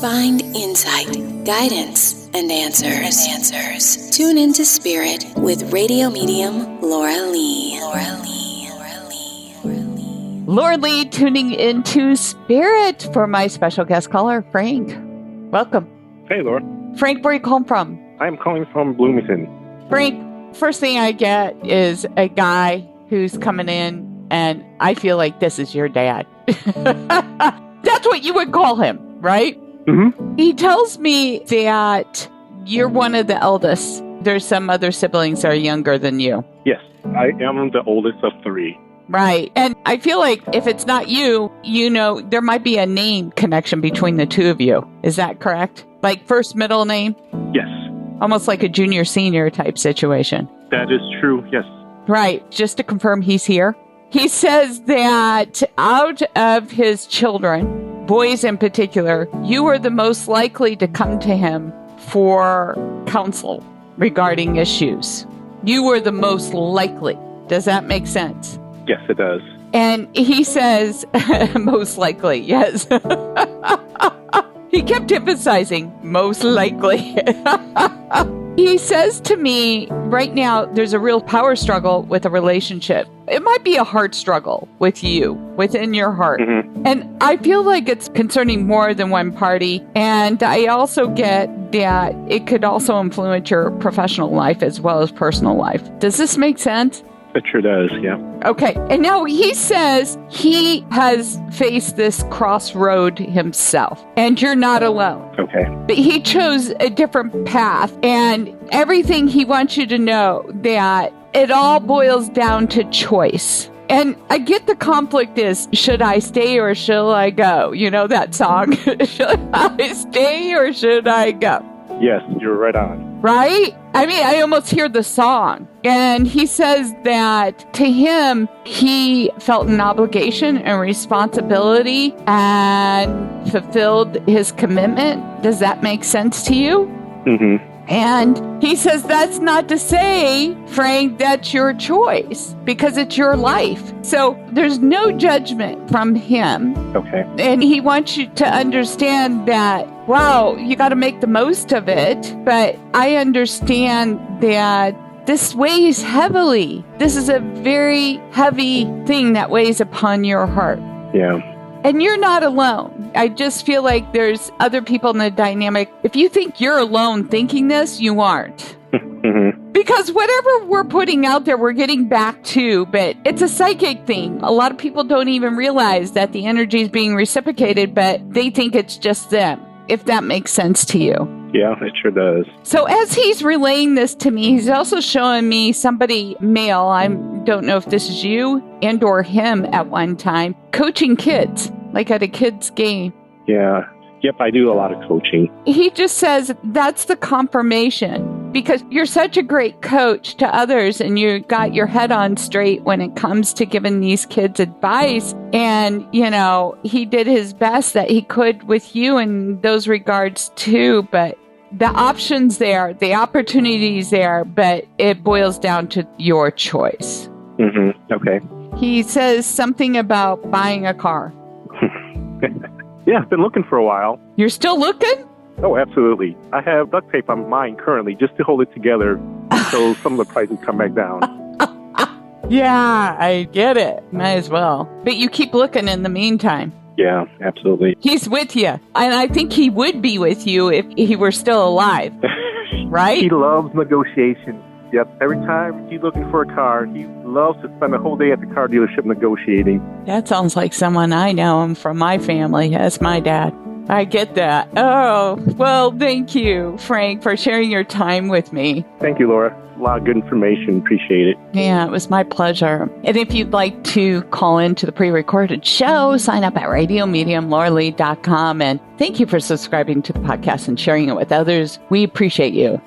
Find insight, guidance, and answers. Tune into Spirit with radio medium Laura Lee. Laura Lee tuning into Spirit for my special guest caller, Frank. Welcome. Hey, Laura. Frank, where are you calling from? I'm calling from Bloomington. Frank, first thing I get is a guy who's coming in, and I feel like this is your dad. That's what you would call him, right? Mm-hmm. He tells me that you're one of the eldest. There's some other siblings that are younger than you. Yes, I am the oldest of three. Right. And I feel like if it's not you, there might be a name connection between the two of you. Is that correct? Like first, middle name? Yes. Almost like a junior, senior type situation. That is true, yes. Right. Just to confirm he's here. He says that out of his children, boys in particular, you are the most likely to come to him for counsel regarding issues. You were the most likely. Does that make sense? Yes, it does. And he says, most likely, yes. He kept emphasizing, most likely. He says to me, right now, there's a real power struggle with a relationship. It might be a heart struggle with you, within your heart. Mm-hmm. And I feel like it's concerning more than one party. And I also get that it could also influence your professional life as well as personal life. Does this make sense? It sure does, yeah. Okay. And now he says he has faced this crossroad himself, and you're not alone. Okay. But he chose a different path, and everything he wants you to know that it all boils down to choice. And I get the conflict is, should I stay or shall I go? You know that song, should I stay or should I go? Yes, you're right on. Right? I mean, I almost hear the song. And he says that to him, he felt an obligation and responsibility and fulfilled his commitment. Does that make sense to you? Mm-hmm. And he says that's not to say, Frank, that's your choice because it's your life. So there's no judgment from him. Okay. And he wants you to understand that, wow, you got to make the most of it. But I understand that this weighs heavily. This is a very heavy thing that weighs upon your heart. Yeah. And you're not alone. I just feel like there's other people in the dynamic. If you think you're alone thinking this, you aren't. Mm-hmm. Because whatever we're putting out there, we're getting back to, but it's a psychic thing. A lot of people don't even realize that the energy is being reciprocated, but they think it's just them, if that makes sense to you. Yeah, it sure does. So as he's relaying this to me, he's also showing me somebody male, I don't know if this is you and or him at one time, coaching kids, like at a kid's game. Yeah. Yep, I do a lot of coaching. He just says that's the confirmation because you're such a great coach to others and you got your head on straight when it comes to giving these kids advice. And, he did his best that he could with you in those regards too. But the options there, the opportunities there, but it boils down to your choice. Mm-hmm. Okay. He says something about buying a car. Yeah, I've been looking for a while. You're still looking? Oh, absolutely. I have duct tape on mine currently just to hold it together until some of the prices come back down. Yeah, I get it. Might as well. But you keep looking in the meantime. Yeah, absolutely. He's with you. And I think he would be with you if he were still alive. Right? He loves negotiations. Yep. Every time he's looking for a car, he loves to spend the whole day at the car dealership negotiating. That sounds like someone I know him from my family. That's my dad. I get that. Oh, well, thank you, Frank, for sharing your time with me. Thank you, Laura. A lot of good information. Appreciate it. Yeah, it was my pleasure. And if you'd like to call into the pre-recorded show, sign up at radiomediumlauralee.com. And thank you for subscribing to the podcast and sharing it with others. We appreciate you.